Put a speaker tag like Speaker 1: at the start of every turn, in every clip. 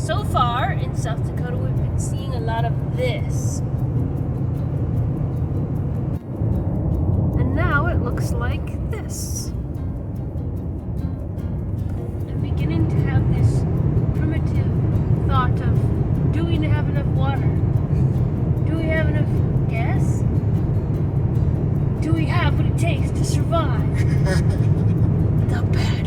Speaker 1: So far in South Dakota, we've been seeing a lot of this. And now it looks like this. I'm beginning to have this primitive thought of, do we have enough water? Do we have enough gas? Do we have what it takes to survive? The Badlands.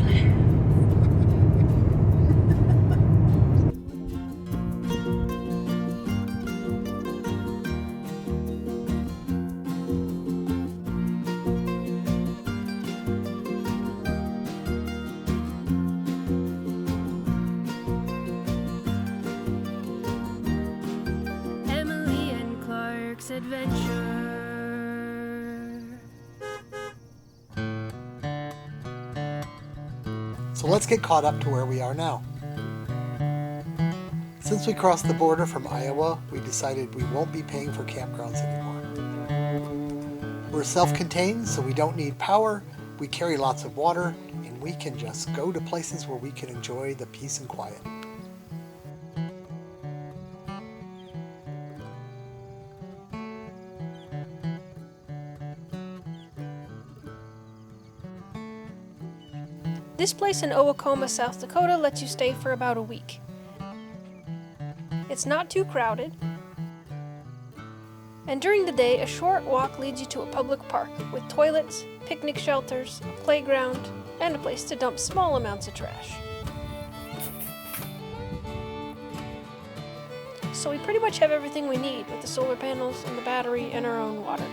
Speaker 1: Adventure.
Speaker 2: So let's get caught up to where we are now. Since we crossed the border from Iowa, we decided we won't be paying for campgrounds anymore. We're self-contained, so we don't need power, we carry lots of water, and we can just go to places where we can enjoy the peace and quiet.
Speaker 1: This place in Owacoma, South Dakota lets you stay for about a week. It's not too crowded. And during the day, a short walk leads you to a public park with toilets, picnic shelters, a playground, and a place to dump small amounts of trash. So we pretty much have everything we need with the solar panels and the battery and our own water.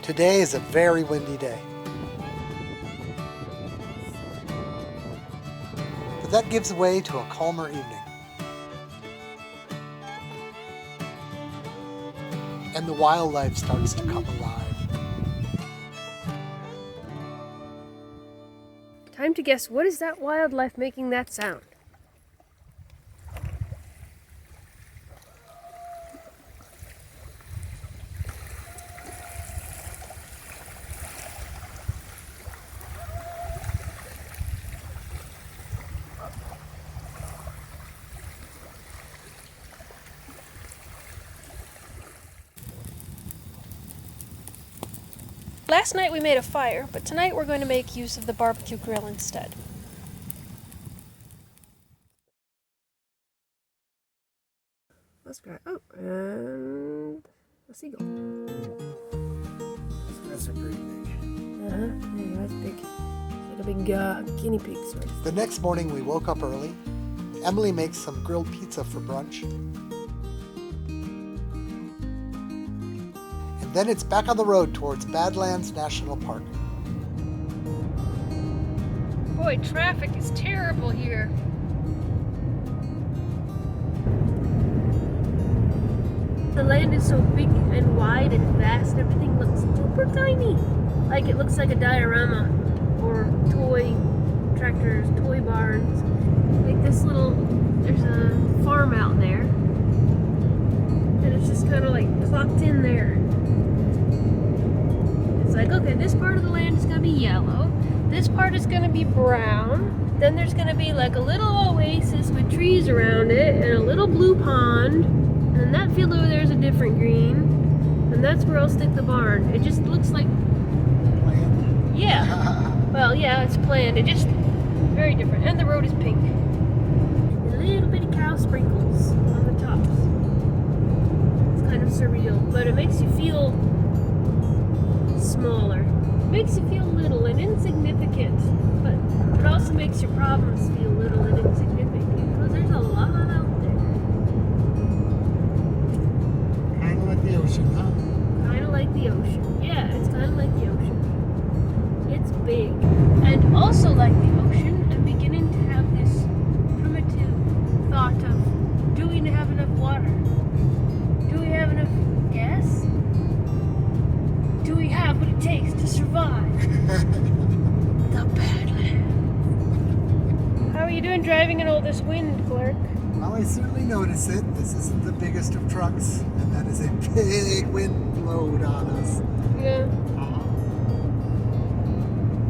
Speaker 2: Today is a very windy day. But that gives way to a calmer evening. And the wildlife starts to come alive.
Speaker 1: Time to guess, what is that wildlife making that sound? Last night we made a fire, but tonight we're going to make use of the barbecue grill instead. Let's try. Oh, and a seagull.
Speaker 2: That's a pretty big.
Speaker 1: Yeah, that's big. It's like a big guinea pig sort of.
Speaker 2: The next morning we woke up early. Emily makes some grilled pizza for brunch. Then it's back on the road towards Badlands National Park.
Speaker 1: Boy, traffic is terrible here. The land is so big and wide and vast, everything looks super tiny. Like it looks like a diorama or toy tractors, toy barns. Like this little, there's a farm out there. And it's just kind of like plopped in there. Like, okay, this part of the land is going to be yellow, this part is going to be brown, then there's going to be like a little oasis with trees around it, and a little blue pond, and that field over there is a different green, and that's where I'll stick the barn. It just looks like...
Speaker 2: Planned.
Speaker 1: Yeah. Well, yeah, it's planned. It just... very different. And the road is pink. And little bitty cow sprinkles on the tops. It's kind of surreal, but it makes you feel... smaller. It makes you feel little and insignificant, but it also makes your problems feel little and insignificant because there's a lot out there.
Speaker 2: Kind of like the ocean, huh?
Speaker 1: Kind of like the ocean. Yeah, it's kind of like the ocean. It's big. And also like the ocean, I'm beginning to have this primitive thought of, do we have enough water? Do we have enough gas? Do we have what it takes to survive? The Badlands. How are you doing driving in all this wind, Clark?
Speaker 2: Well, I certainly notice it. This isn't the biggest of trucks, and that is a big wind load on us.
Speaker 1: Yeah.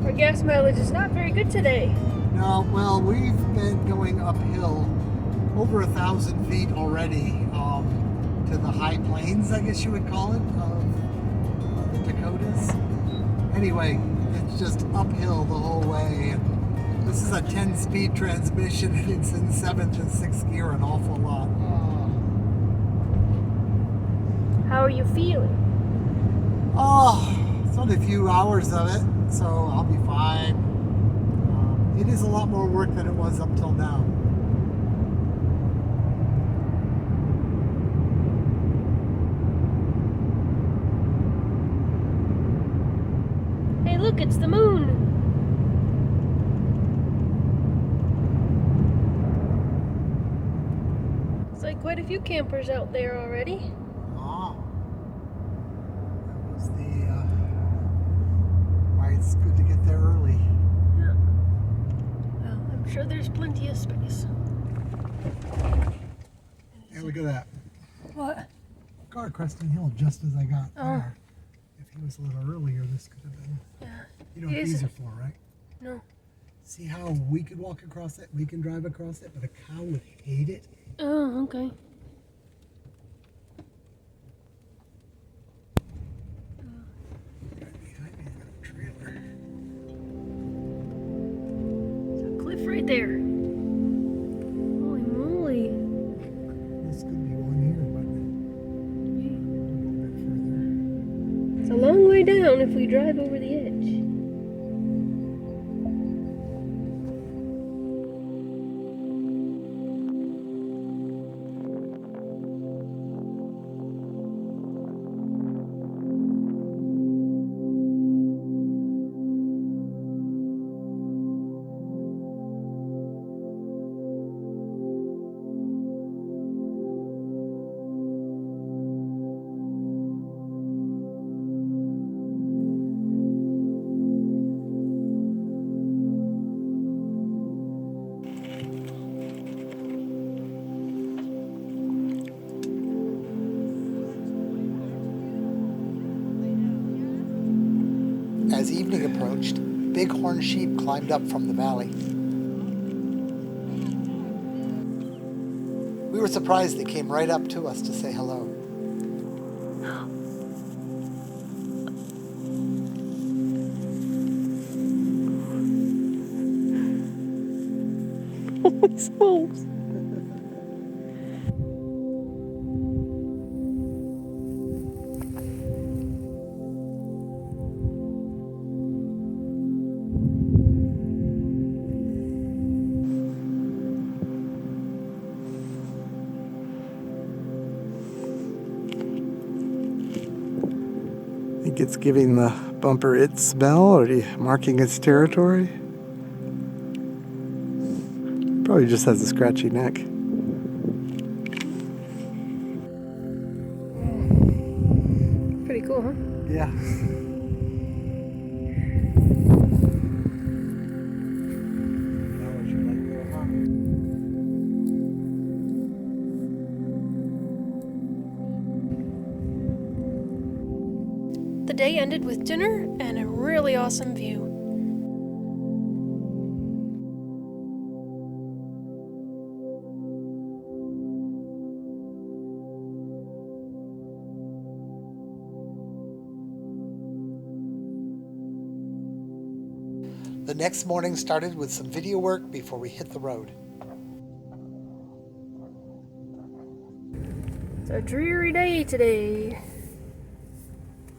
Speaker 1: Our gas mileage is not very good today.
Speaker 2: No, well, we've been going uphill over 1,000 feet already to the high plains, I guess you would call it, of the Dakotas. Anyway, it's just uphill the whole way. And this is a 10-speed transmission, and it's in 7th and 6th gear an awful lot.
Speaker 1: How are you feeling?
Speaker 2: Oh, it's only a few hours of it, so I'll be fine. It is a lot more work than it was up till now.
Speaker 1: Hey, look, it's the moon. It's like quite a few campers out there already.
Speaker 2: Ah, that was why it's good to get there early.
Speaker 1: Yeah. Well, I'm sure there's plenty of space.
Speaker 2: Hey, look at that.
Speaker 1: What?
Speaker 2: Car cresting hill just as I got
Speaker 1: Oh.
Speaker 2: there. If he was a little earlier, this could have been.
Speaker 1: Yeah.
Speaker 2: You know what these are for, right?
Speaker 1: No.
Speaker 2: See how we could walk across it, we can drive across it, but a cow would hate it?
Speaker 1: Oh, okay.
Speaker 2: Right behind me, I got a trailer.
Speaker 1: There's a cliff right there. Holy moly.
Speaker 2: This could be one here, but a little bit further.
Speaker 1: It's a long way down if we drive over the edge.
Speaker 2: As evening approached, bighorn sheep climbed up from the valley. We were surprised they came right up to us to say hello.
Speaker 1: Holy smokes.
Speaker 2: I think it's giving the bumper its smell or marking its territory. Probably just has a scratchy neck.
Speaker 1: Pretty cool, huh?
Speaker 2: Yeah.
Speaker 1: The day ended with dinner and a really awesome view.
Speaker 2: The next morning started with some video work before we hit the road.
Speaker 1: It's a dreary day today.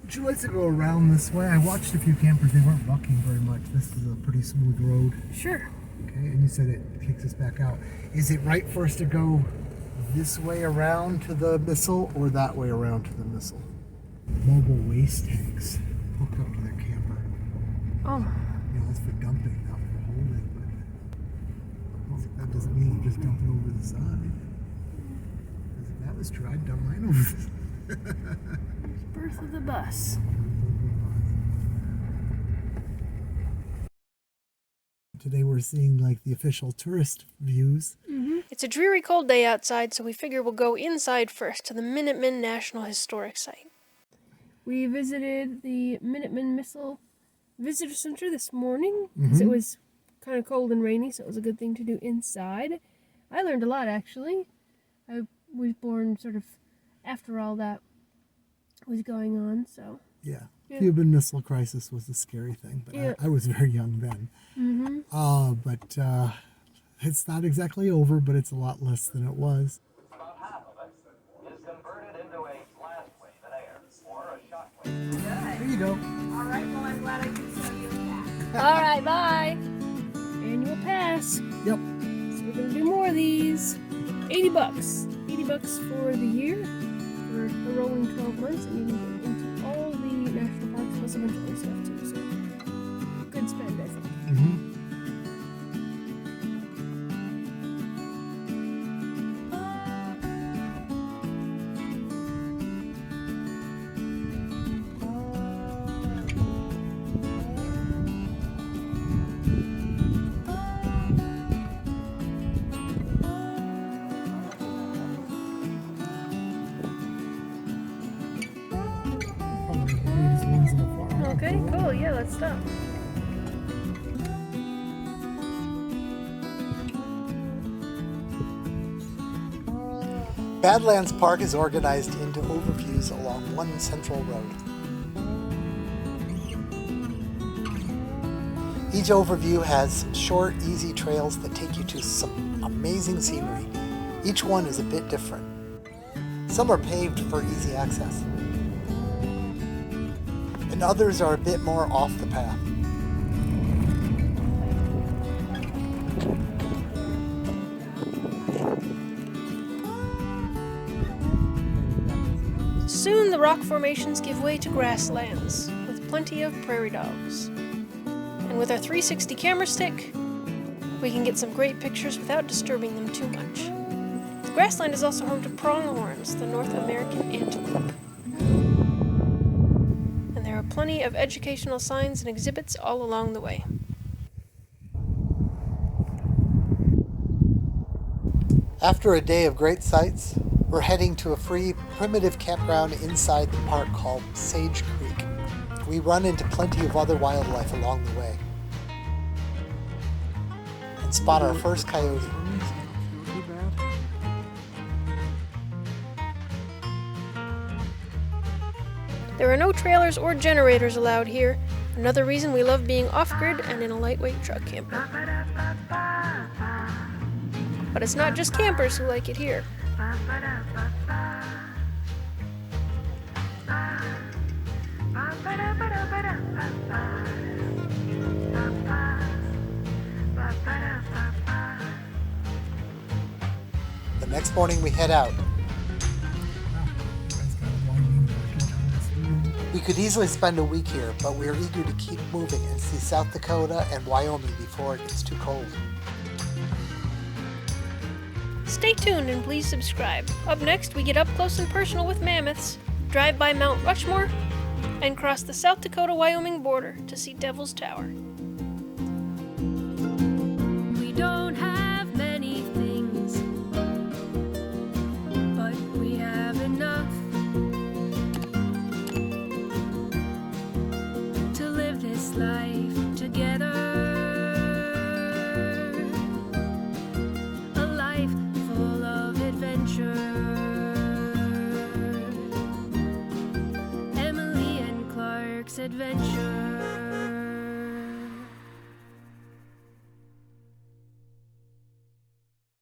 Speaker 2: Would you like to go around this way? I watched a few campers, they weren't bucking very much. This is a pretty smooth road.
Speaker 1: Sure.
Speaker 2: Okay, and you said it kicks us back out. Is it right for us to go this way around to the missile or that way around to the missile? Mobile waste tanks hooked up to their camper.
Speaker 1: Oh.
Speaker 2: You know, that's for dumping, not for holding, but that doesn't mean you just dump it over the side. Because if that was true, I'd dump mine over the side.
Speaker 1: Birth of the bus.
Speaker 2: Today we're seeing like the official tourist views.
Speaker 1: Mm-hmm. It's a dreary cold day outside, so we figure we'll go inside first to the Minuteman National Historic Site. We visited the Minuteman Missile Visitor Center this morning because it was kind of cold and rainy, so it was a good thing to do inside. I learned a lot, actually. I was born sort of after all that was going on, so.
Speaker 2: Yeah.
Speaker 1: Yeah.
Speaker 2: Cuban Missile Crisis was a scary thing, but
Speaker 1: Yeah.
Speaker 2: I was very young then. But it's not exactly over, but it's a lot less than it was.
Speaker 3: About half of it is converted into a blast wave in air or a shock wave.
Speaker 2: There you go.
Speaker 4: All right, well, I'm glad I could sell you a cat.
Speaker 1: All right, bye. Annual pass.
Speaker 2: Yep.
Speaker 1: So we're gonna do more of these. $80. $80 for the year for a rolling 12 months, and you can get into all the national parks plus a bunch of other stuff too. So good spend, I think.
Speaker 2: Mm-hmm.
Speaker 1: Okay, cool. Yeah, let's stop.
Speaker 2: Badlands Park is organized into overviews along one central road. Each overview has some short, easy trails that take you to some amazing scenery. Each one is a bit different. Some are paved for easy access, and others are a bit more off the path.
Speaker 1: Soon the rock formations give way to grasslands, with plenty of prairie dogs. And with our 360 camera stick, we can get some great pictures without disturbing them too much. The grassland is also home to pronghorns, the North American antelope. And there are plenty of educational signs and exhibits all along the way.
Speaker 2: After a day of great sights, we're heading to a free, primitive campground inside the park called Sage Creek. We run into plenty of other wildlife along the way and spot our first coyote.
Speaker 1: There are no trailers or generators allowed here, another reason we love being off-grid and in a lightweight truck camper. But it's not just campers who like it here.
Speaker 2: The next morning we head out. We could easily spend a week here, but we're eager to keep moving and see South Dakota and Wyoming before it gets too cold.
Speaker 1: Stay tuned and please subscribe. Up next, we get up close and personal with mammoths, drive by Mount Rushmore, and cross the South Dakota-Wyoming border to see Devil's Tower. We don't have many things, but we have enough to live this life together. A life full of adventure. Emily and Clark's adventure.